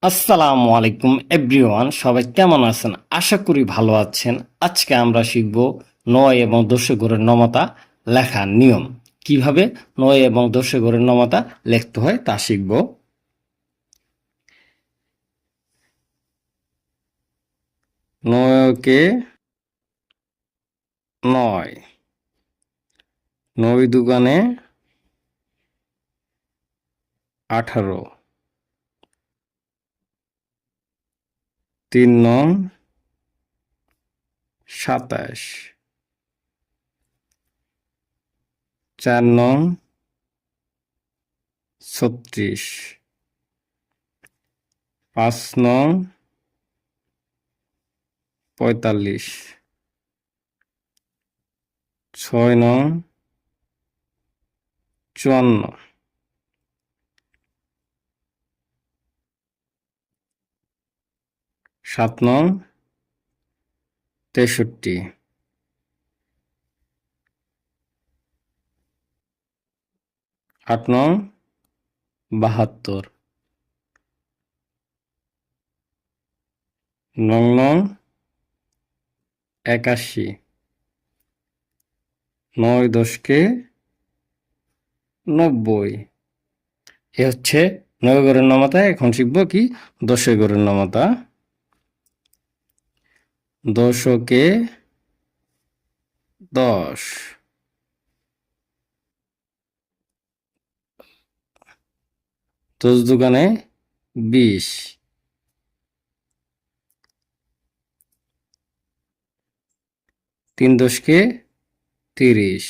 আসসালামু আলাইকুম এভরিওয়ান, সবাই কেমন আছেন? আশা করি ভালো আছেন। আজকে আমরা শিখব নয় এবং দশমিকের নমতা লেখার নিয়ম। কিভাবে নয় এবং দশমিকের নমতা লিখতে হয় তা শিখব। নয়কে নয়, নয় দুগানে 18, 3 নং 27, 4 নং 36, 5 নং 45, 6 নং 54, 7 নং 63, 8 নং 72, 9 নং 81, 9 10কে 90। এ হচ্ছে নয় ঘরের নমতা। এখন শিখব কি দশমিকের নমতা। দশকে 10, 10 দুগানে 20, 3 10কে 30,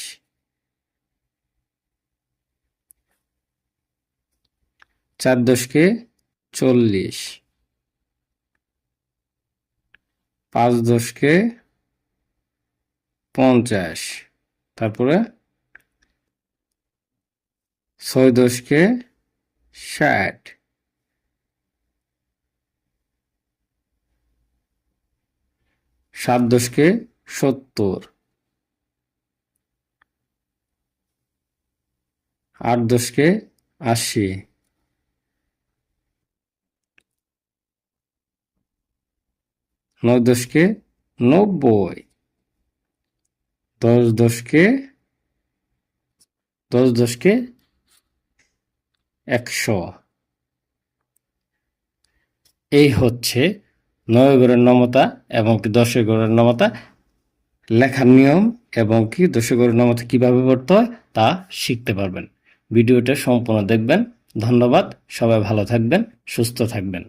4 10কে 40, 5 10কে 50, তারপরে 6 10কে 60, 7 10কে 70, 8 10কে 80, 9 10কে 90, 10 10কে 100। এই হচ্ছে নয় ঘরের নমতা এবং কি দশমিকের নমতা লেখার নিয়ম, এবং কি দশমিকের নমতা কিভাবে পড়তে হয় তা শিখতে পারবেন। ভিডিওটা সম্পূর্ণ দেখবেন। ধন্যবাদ। সবাই ভালো থাকবেন, সুস্থ থাকবেন।